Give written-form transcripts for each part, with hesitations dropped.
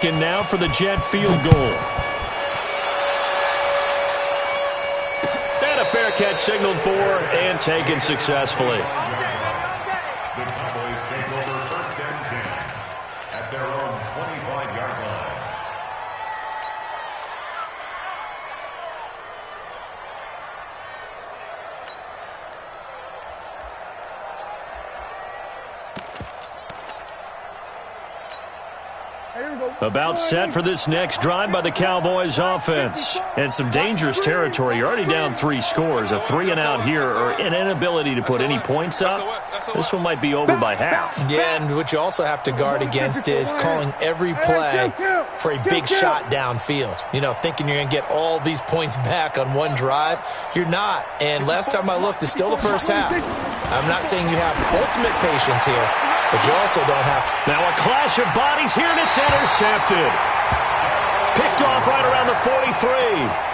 And now for the Jet field goal. And a fair catch signaled for and taken successfully. The Cowboys take over 1st and 10 at their own 25-yard line. About set for this next drive by the Cowboys offense. And some dangerous territory. You're already down 3 scores. A 3-and-out here or an inability to put any points up. This one might be over by half. Yeah, and what you also have to guard against is calling every play for a big shot downfield. You know, thinking you're going to get all these points back on one drive. You're not. And last time I looked, it's still the first half. I'm not saying you have ultimate patience here, but you also don't have to. Now a clash of bodies here, and it's intercepted. Picked off right around the 43.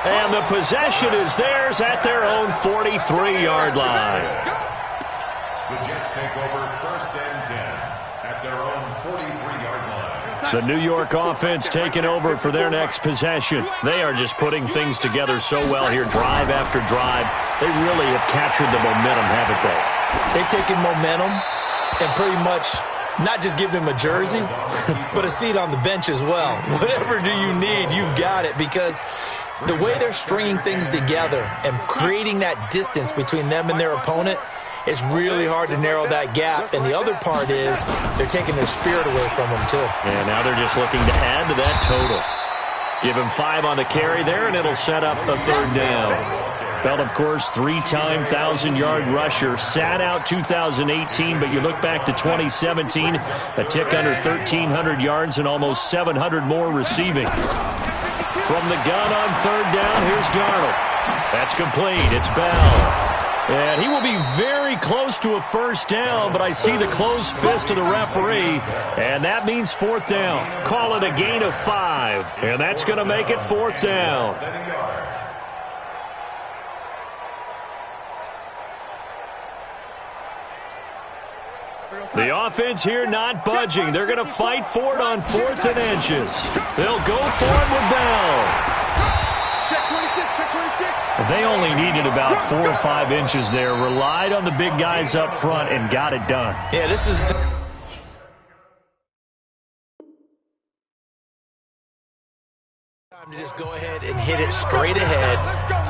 And the possession is theirs at their own 43-yard line. The Jets take over 1st and 10 at their own 43-yard line. The New York offense taking over for their next possession. They are just putting things together so well here, drive after drive. They really have captured the momentum, haven't they? They've taken momentum and pretty much not just given him a jersey, but a seat on the bench as well. Whatever do you need, you've got it, because the way they're stringing things together and creating that distance between them and their opponent, it's really hard to narrow that gap. And the other part is they're taking their spirit away from them, too. And now they're just looking to add to that total. Give him 5 on the carry there, and it'll set up a 3rd down. Bell, of course, 3-time 1,000-yard rusher. Sat out 2018, but you look back to 2017, a tick under 1,300 yards and almost 700 more receiving. From the gun on 3rd down, here's Darnold. That's complete. It's Bell. And he will be very close to a 1st down, but I see the closed fist of the referee, and that means 4th down. Call it a gain of 5, and that's going to make it 4th down. The offense here not budging. They're going to fight for it on 4th and inches. They'll go for it with Bell. Check 26, check 26. They only needed about 4 or 5 inches there. Relied on the big guys up front and got it done. Yeah, this is time to just go ahead and hit it straight ahead.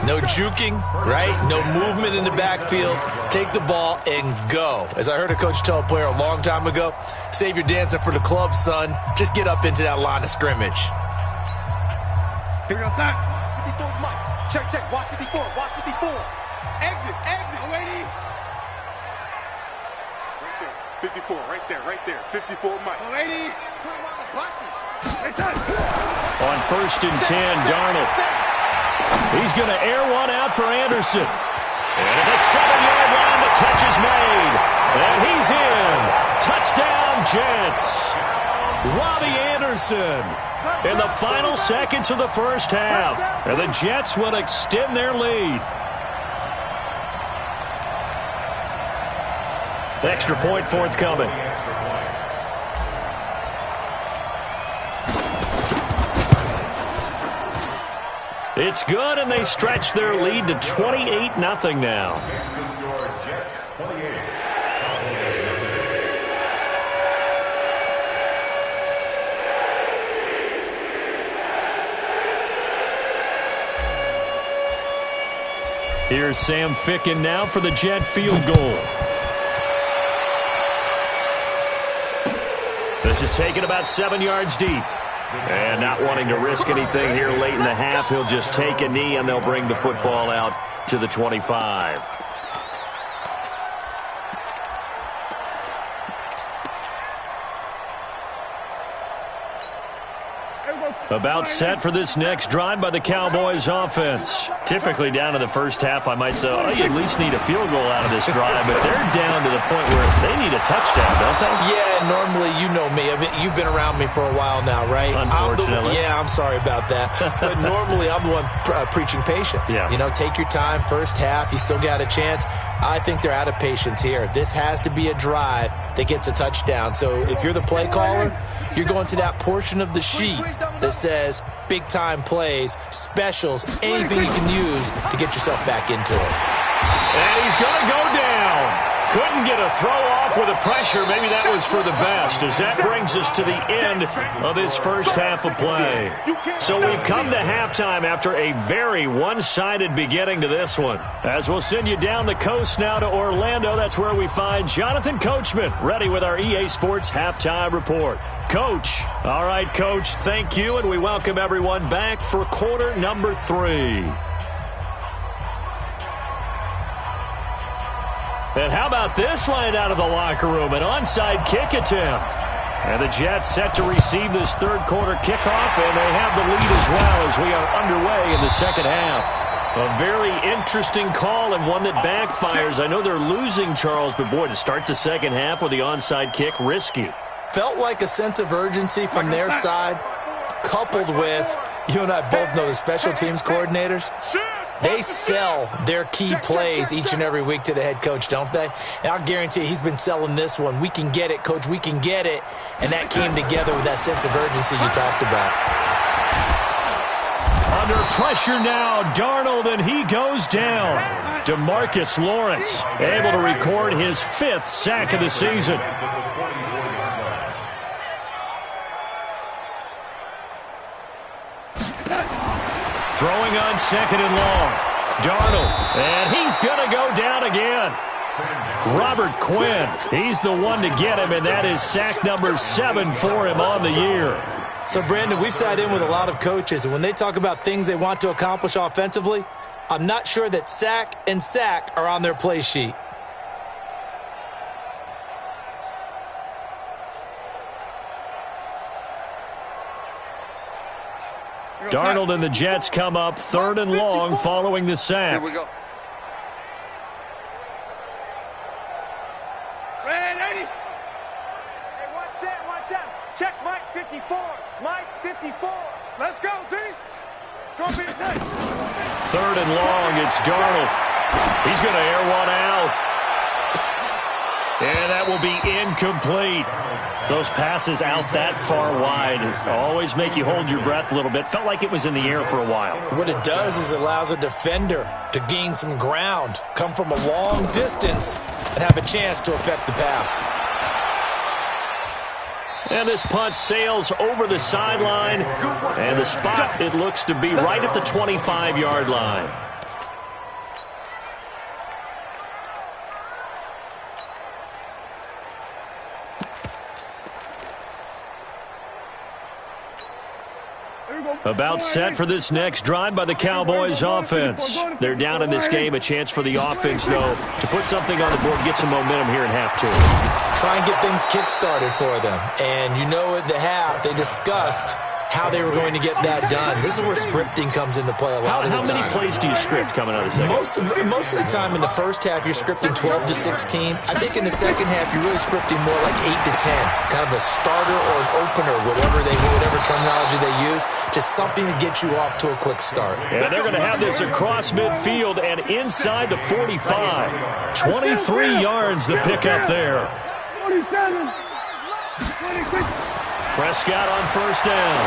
No juking, right? No movement in the backfield. Take the ball and go. As I heard a coach tell a player a long time ago, save your dancing for the club, son. Just get up into that line of scrimmage. Here we go, sir. 54's Mike. Check, check. Watch 54. Watch 54. Exit, exit. Lady. Right there. 54. Right there. Right there. 54 Mike. Lady. Put him on the buses. On 1st and 10, Darnold. He's going to air one out for Anderson. And at the 7-yard line, the catch is made. And he's in. Touchdown, Jets. Robbie Anderson. In the final seconds of the 1st half. And the Jets will extend their lead. Extra point forthcoming. It's good, and they stretch their lead to 28-0 now. Here's Sam Ficken now for the Jet field goal. This is taken about 7 yards deep. And not wanting to risk anything here late in the half, he'll just take a knee, and they'll bring the football out to the 25. About set for this next drive by the Cowboys offense. Typically down to the 1st half, I might say, oh, you at least need a field goal out of this drive, but they're down to the point where they need a touchdown, don't they? Yeah, normally, you know me. I mean, you've been around me for a while now, right? Unfortunately. I'm sorry about that. But normally, I'm the one preaching patience. Yeah. You know, take your time, 1st half, you still got a chance. I think they're out of patience here. This has to be a drive that gets a touchdown. So if you're the play caller, you're going to that portion of the sheet that says big time plays, specials, anything you can use to get yourself back into it. And he's going to go down. Couldn't get a throw off with the pressure. Maybe that was for the best, as that brings us to the end of this first half of play. So we've come to halftime after a very one-sided beginning to this one. As we'll send you down the coast now to Orlando, that's where we find Jonathan Coachman, ready with our EA Sports Halftime Report. Coach. All right, Coach, thank you, and we welcome everyone back for quarter number 3. And how about this line out of the locker room? An onside kick attempt. And the Jets set to receive this third quarter kickoff, and they have the lead as well as we are underway in the second half. A very interesting call and one that backfires. I know they're losing, Charles, but boy, to start the second half with the onside kick, risky. Felt like a sense of urgency from their side, coupled with, you and I both know the special teams coordinators. They sell their key plays each and every week to the head coach, don't they? And I'll guarantee you he's been selling this one. We can get it, Coach. We can get it. And that came together with that sense of urgency you talked about. Under pressure now, Darnold, and he goes down. DeMarcus Lawrence able to record his 5th sack of the season. Throwing on second and long. Darnold, and he's going to go down again. Robert Quinn, he's the one to get him, and that is sack number 7 for him on the year. So, Brandon, we've sat in with a lot of coaches, and when they talk about things they want to accomplish offensively, I'm not sure that sack and sack are on their play sheet. Darnold and the Jets come up 3rd and long following the sack. Here we go. Ready? Hey, what's that? Check Mike 54. Mike 54. Let's go, D. It's going to be a take. 3rd and long, it's Darnold. He's going to air one out. And that will be incomplete. Those passes out that far wide always make you hold your breath a little bit. Felt like it was in the air for a while. What it does is it allows a defender to gain some ground, come from a long distance, and have a chance to affect the pass. And this punt sails over the sideline. And the spot, it looks to be right at the 25-yard line. About set for this next drive by the Cowboys offense. They're down in this game. A chance for the offense, though, to put something on the board, get some momentum here in half 2. Try and get things kick-started for them. And you know at the half, they discussed how they were going to get that done. This is where scripting comes into play a lot of the time. How many plays do you script coming out of the second? Most of the time in the first half, you're scripting 12 to 16. I think in the second half, you're really scripting more like 8 to 10. Kind of a starter or an opener, whatever terminology they use. Just something to get you off to a quick start. And they're going to have this across midfield and inside the 45. 23 yards the pickup there. 27. 26. Prescott on first down.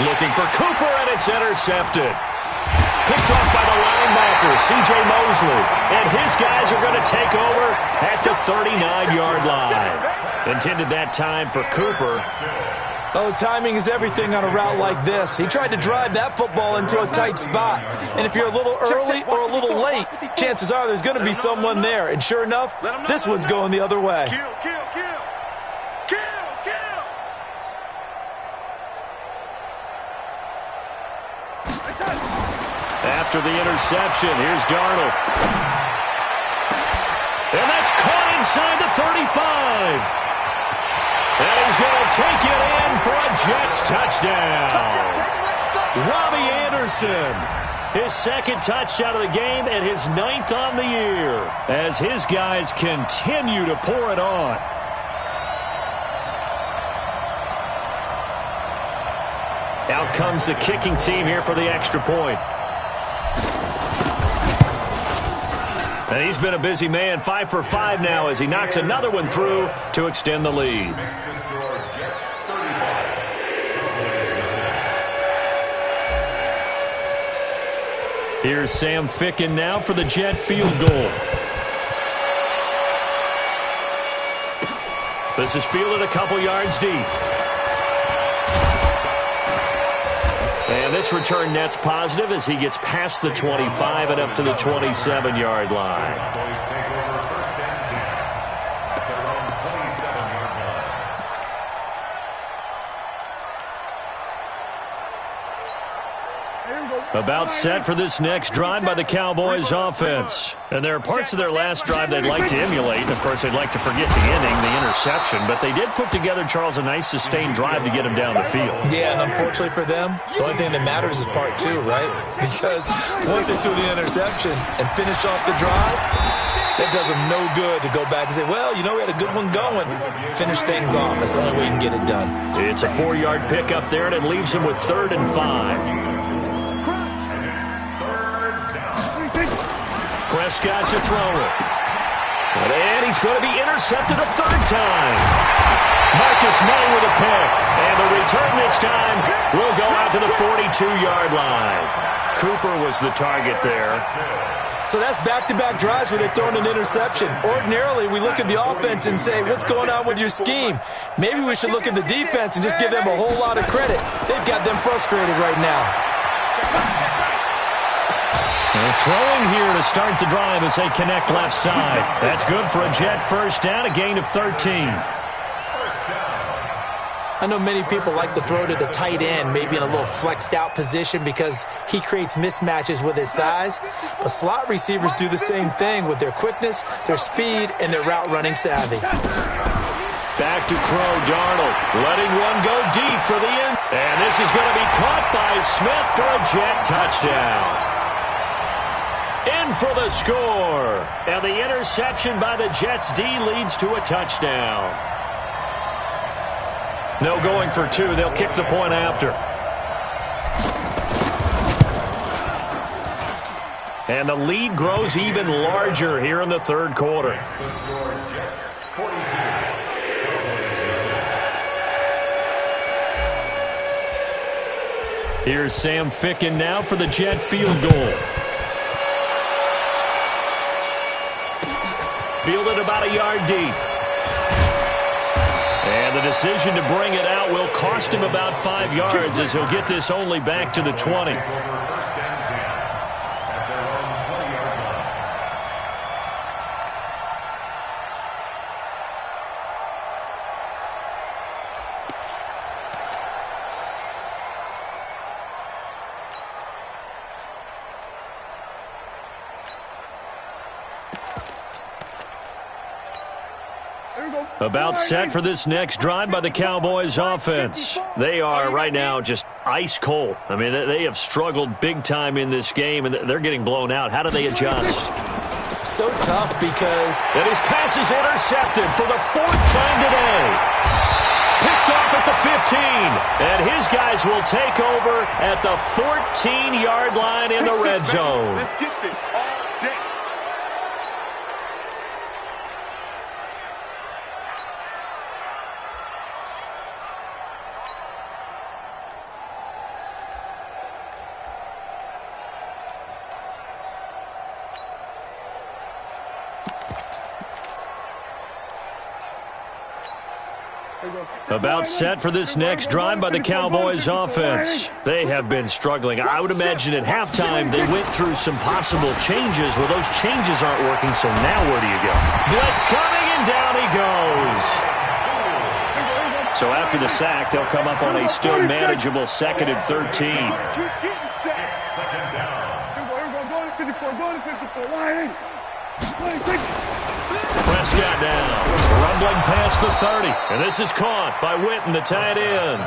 Looking for Cooper, and it's intercepted. Picked off by the linebacker, C.J. Mosley. And his guys are going to take over at the 39-yard line. Intended that time for Cooper. Oh, timing is everything on a route like this. He tried to drive that football into a tight spot. And if you're a little early or a little late, chances are there's going to be someone there. And sure enough, this one's going the other way. Kill. After the interception, here's Darnold. And that's caught inside the 35. And he's going to take it in for a Jets touchdown. Robbie Anderson, his 2nd touchdown of the game and his 9th on the year as his guys continue to pour it on. Out comes the kicking team here for the extra point. And he's been a busy man, 5 for 5 now as he knocks another one through to extend the lead. Makes the score Jets Here's Sam Ficken now for the Jet field goal. This is fielded a couple yards deep. And this return net's positive as he gets past the 25 and up to the 27-yard line. About set for this next drive by the Cowboys offense. And there are parts of their last drive they'd like to emulate. And, of course, they'd like to forget the inning, the interception. But they did put together, Charles, a nice sustained drive to get him down the field. Yeah, and unfortunately for them, the only thing that matters is part two, right? Because once they threw the interception and finished off the drive, it does them no good to go back and say, well, you know, we had a good one going. Finish things off. That's the only way you can get it done. It's a 4-yard pickup there, and it leaves them with 3rd and 5. Prescott to throw it. And he's going to be intercepted a 3rd time. Marcus May with a pick. And the return this time will go out to the 42-yard line. Cooper was the target there. So that's back-to-back drives where they've thrown an interception. Ordinarily, we look at the offense and say, what's going on with your scheme? Maybe we should look at the defense and just give them a whole lot of credit. They've got them frustrated right now. They're throwing here to start the drive as they connect left side. That's good for a Jet first down, a gain of 13. I know many people like to throw to the tight end, maybe in a little flexed out position because he creates mismatches with his size. But slot receivers do the same thing with their quickness, their speed, and their route running savvy. Back to throw, Darnold, letting one go deep for the end. And this is going to be caught by Smith for a Jet touchdown. In for the score. And the interception by the Jets D leads to a touchdown. No going for 2. They'll kick the point after. And the lead grows even larger here in the 3rd quarter. Here's Sam Ficken now for the Jet field goal. Fielded about a yard deep. And the decision to bring it out will cost him about 5 yards as he'll get this only back to the 20. About set for this next drive by the Cowboys offense. They are right now just ice cold. I mean, they have struggled big time in this game, and they're getting blown out. How do they adjust? So tough because... And his pass is intercepted for the 4th time today. Picked off at the 15. And his guys will take over at the 14-yard line in the red zone. Let's get this all day. About set for this next drive by the Cowboys offense. They have been struggling. I would imagine at halftime they went through some possible changes. Well, those changes aren't working, so now where do you go? Blitz coming, and down he goes. So after the sack, they'll come up on a still manageable 2nd and 13. Prescott now, rumbling past the 30, and this is caught by Witten, the tight end.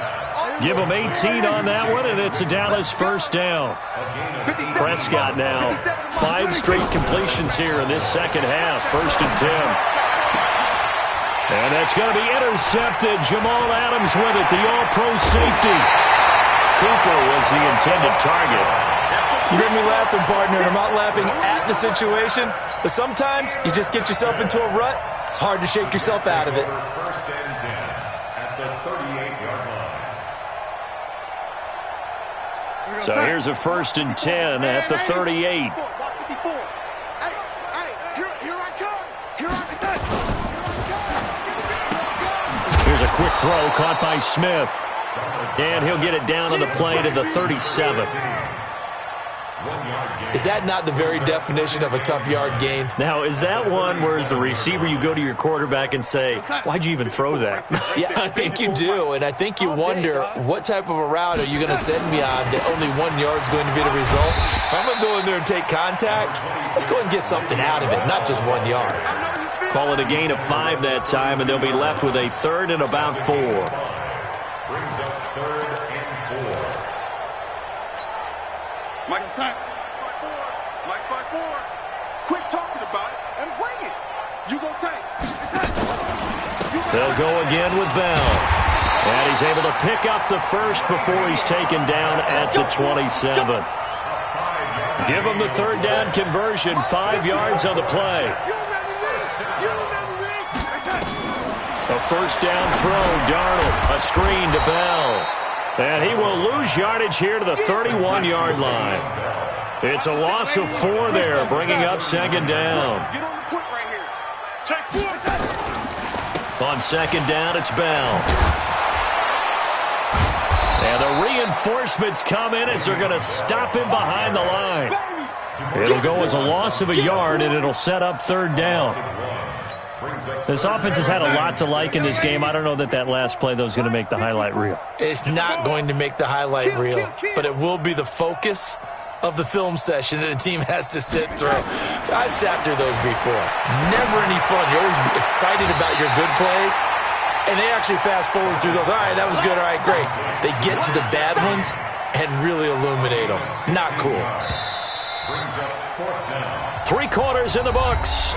Give him 18 on that one, and it's a Dallas first down. Prescott now, 5 straight completions here in this second half, 1st and 10. And that's going to be intercepted. Jamal Adams with it, the all-pro safety. Cooper was the intended target. You hear me laughing, partner, and I'm not laughing at the situation, but sometimes you just get yourself into a rut. It's hard to shake yourself out of it. 1st and 10 at the 38-yard line. So here's a 1st and 10 at the 38. Here's a quick throw caught by Smith. And he'll get it down on the play to the 37. Is that not the very definition of a tough yard gain? Now, is that one where as the receiver you go to your quarterback and say, why'd you even throw that? Yeah, I think you do, and I think you wonder what type of a route are you going to send me on that only 1 yard's going to be the result? If I'm going to go in there and take contact, let's go and get something out of it, not just 1 yard. Call it a gain of 5 that time, and they'll be left with a 3rd and about 4. Brings up 3rd and 4. Mike, Mike's by 4. Quit talking about it and bring it. You go take. They'll go again with Bell. And he's able to pick up the first before he's taken down at the 27. Give him the 3rd down conversion, 5 yards on the play. A 1st down throw, Darnold, a screen to Bell. And he will lose yardage here to the 31-yard line. It's a loss of 4 there, bringing up 2nd down. Get on the quick right here. Check 4. On 2nd down, it's Bell. And the reinforcements come in as they're going to stop him behind the line. It'll go as a loss of a yard, and it'll set up 3rd down. This offense has had a lot to like in this game. I don't know that last play, though, is going to make the highlight reel. It's not going to make the highlight reel, but it will be the focus of the film session that the team has to sit through. I've sat through those before. Never any fun. You're always excited about your good plays, and they actually fast forward through those. All right, that was good. All right, great. They get to the bad ones and really illuminate them. Not cool. Brings up 4th down. 3 quarters in the books.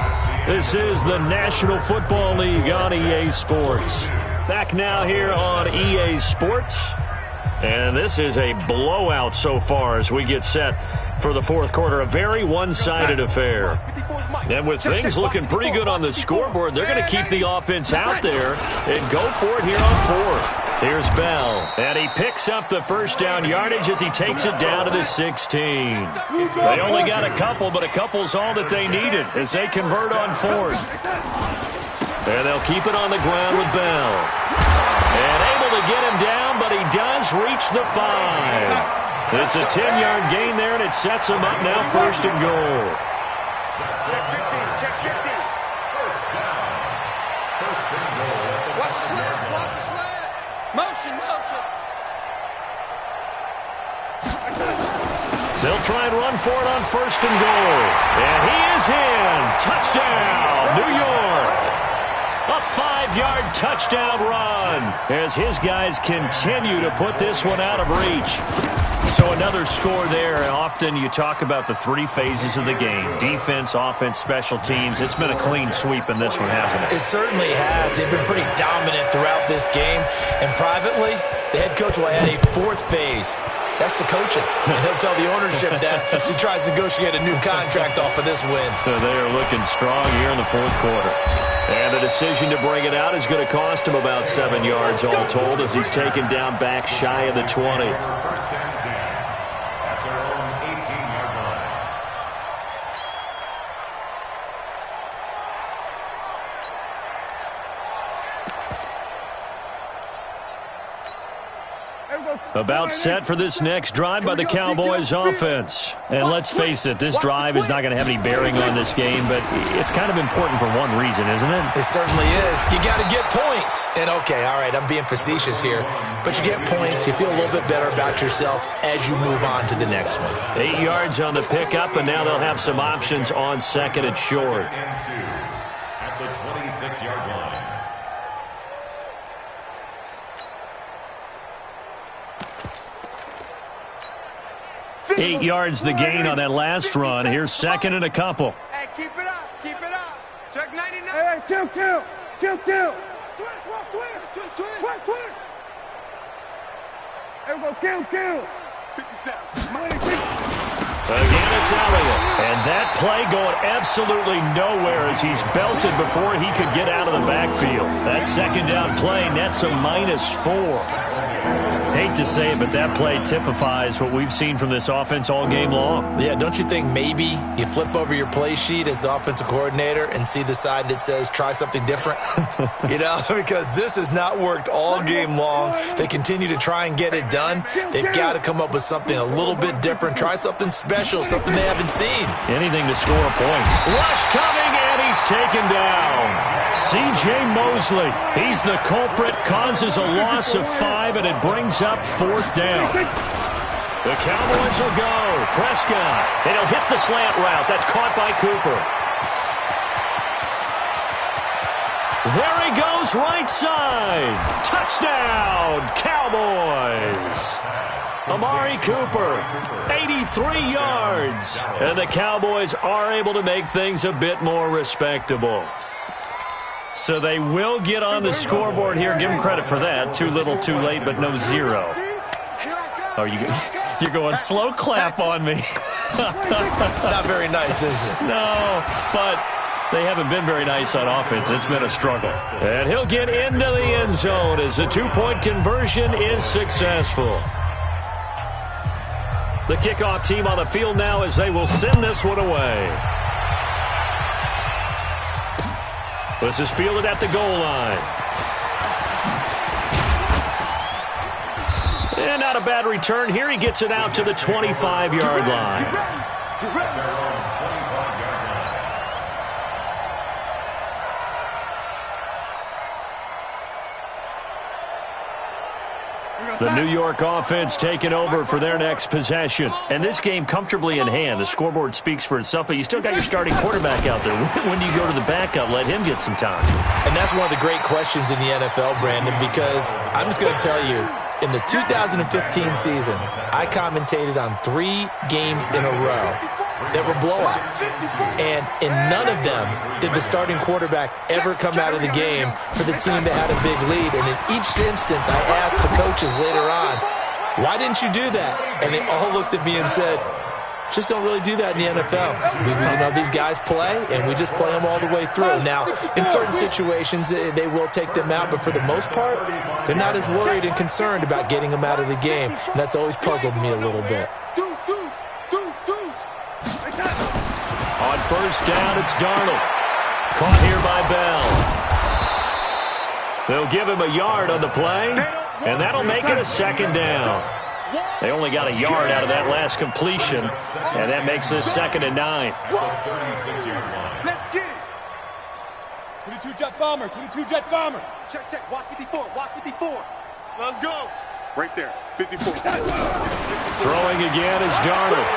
This is the National Football League on EA Sports. Back now here on EA Sports. And this is a blowout so far as we get set for the 4th quarter. A very one-sided affair. And with things looking pretty good on the scoreboard, they're going to keep the offense out there and go for it here on 4th. Here's Bell, and he picks up the 1st down yardage as he takes it down to the 16. They only got a couple, but a couple's all that they needed as they convert on 4th. And they'll keep it on the ground with Bell. And able to get him down, but he does reach the 5. It's a 10-yard gain there, and it sets him up now 1st and goal. Check 15. Check 15. 1st down. 1st and goal. Watch the sled. Watch the sled. Motion. They'll try and run for it on 1st and goal. And he is in. Touchdown, New York. A 5-yard touchdown run as his guys continue to put this one out of reach. So another score there. Often you talk about the 3 phases of the game. Defense, offense, special teams. It's been a clean sweep in this one, hasn't it? It certainly has. They've been pretty dominant throughout this game. And privately, the head coach will add a 4th phase. That's the coaching. And he'll tell the ownership that as he tries to negotiate a new contract off of this win. So they are looking strong here in the 4th quarter. And the decision to bring it out is going to cost him about 7 yards all told as he's taken down back shy of the 20. 1st and 10 at their own 18-yard line. About set for this next drive by the Cowboys offense. And let's face it, this drive is not going to have any bearing on this game, but it's kind of important for one reason, isn't it? It certainly is. You got to get points. And okay, all right, I'm being facetious here, but you get points, you feel a little bit better about yourself as you move on to the next one. 8 yards on the pickup, and now they'll have some options on 2nd and short. At the 26-yard line. 8 yards the gain on that last run. Here's 2nd and a couple. Hey, keep it up. Check 99. Hey, kill. Twist. There we go, kill. 57. Again, it's Elliott. And that play going absolutely nowhere as he's belted before he could get out of the backfield. That 2nd down play nets a -4. Hate to say it, but that play typifies what we've seen from this offense all game long. Yeah, don't you think maybe you flip over your play sheet as the offensive coordinator and see the side that says try something different? Because this has not worked all game long. They continue to try and get it done. They've got to come up with something a little bit different. Try something special, something they haven't seen. Anything to score a point. Rush coming, and he's taken down. C.J. Mosley, he's the culprit, causes a loss of 5, and it brings up 4th down. The Cowboys will go. Prescott, and he'll hit the slant route. That's caught by Cooper. There he goes, right side. Touchdown, Cowboys. Amari Cooper, 83 yards. And the Cowboys are able to make things a bit more respectable. So they will get on the scoreboard here. Give them credit for that. Too little, too late, but no 0. Oh, you're going slow clap on me. Not very nice, is it? No, but they haven't been very nice on offense. It's been a struggle. And he'll get into the end zone as the 2-point conversion is successful. The kickoff team on the field now as they will send this one away. This is fielded at the goal line. And not a bad return here. He gets it out to the 25-yard line. The New York offense taking over for their next possession. And this game comfortably in hand. The scoreboard speaks for itself, but you still got your starting quarterback out there. When do you go to the backup? Let him get some time. And that's one of the great questions in the NFL, Brandon, because I'm just going to tell you, in the 2015 season, I commentated on 3 games in a row that were blowouts. And in none of them did the starting quarterback ever come out of the game for the team that had a big lead. And in each instance, I asked the coaches later on, why didn't you do that? And they all looked at me and said, just don't really do that in the NFL. These guys play, and we just play them all the way through. Now, in certain situations, they will take them out, but for the most part, they're not as worried and concerned about getting them out of the game. And that's always puzzled me a little bit. On first down, it's Darnold. Caught here by Bell. They'll give him a yard on the play, and that'll make it a 2nd down. They only got a yard out of that last completion, and that makes this 2nd and 9. Let's get it. 22 jet bomber, 22 jet bomber. Check, check. Watch 54, watch 54. Let's go. Right there, 54. Throwing again is Darnold.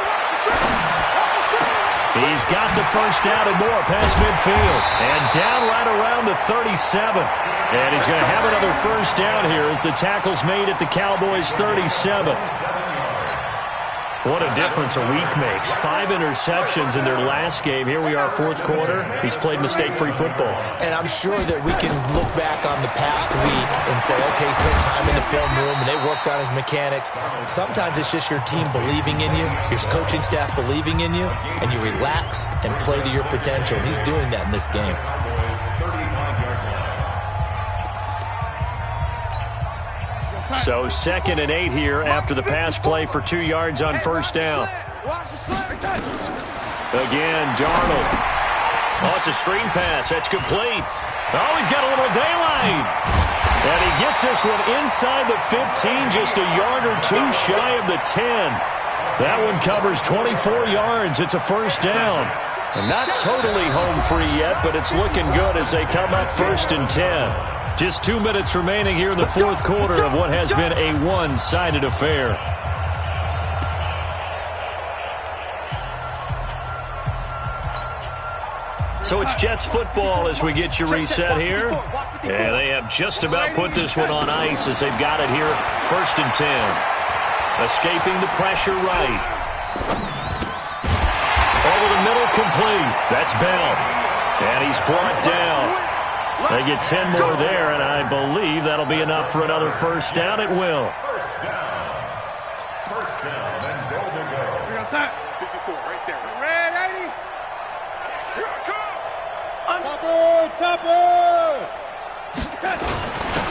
He's got the first down and more past midfield. And down right around the 37. And he's going to have another first down here as the tackle's made at the Cowboys' 37. What a difference a week makes. 5 interceptions in their last game. Here we are, 4th quarter. He's played mistake-free football. And I'm sure that we can look back on the past week and say, okay, he spent time in the film room and they worked on his mechanics. Sometimes it's just your team believing in you, your coaching staff believing in you, and you relax and play to your potential. He's doing that in this game. So 2nd and 8 here after the pass play for 2 yards on first down. Again, Darnold. Oh, it's a screen pass. That's complete. Oh, he's got a little daylight. And he gets this one inside the 15, just a yard or 2 shy of the 10. That one covers 24 yards. It's a first down. And not totally home free yet, but it's looking good as they come up 1st and 10. Just 2 minutes remaining here in the 4th quarter of what has been a one-sided affair. So it's Jets football as we get you reset here. And they have just about put this one on ice as they've got it here, 1st and 10. Escaping the pressure right. Over the middle, complete. That's Bell. And he's brought down. They get 10 more there, and I believe that'll be enough for another first down. It will. First down, and Bell to go. 54 right there. Ready? Here I come.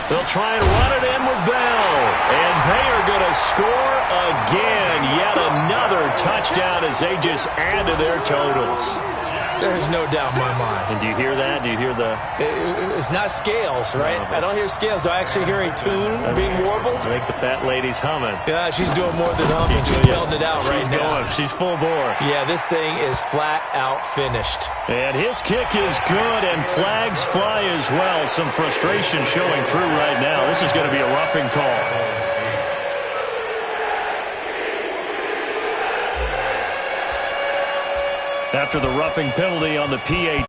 They'll try and run it in with Bell. And they are going to score again. Yet another touchdown as they just add to their totals. There's no doubt in my mind. And do you hear that? Do you hear the... It's not scales, right? No, I don't hear scales. Do I actually hear a tune being warbled? I think the fat lady's humming. Yeah, she's doing more than humming. She's belting it out right now. She's going. She's full bore. Yeah, this thing is flat out finished. And his kick is good, and flags fly as well. Some frustration showing through right now. This is going to be a roughing call. After the roughing penalty on the PAT,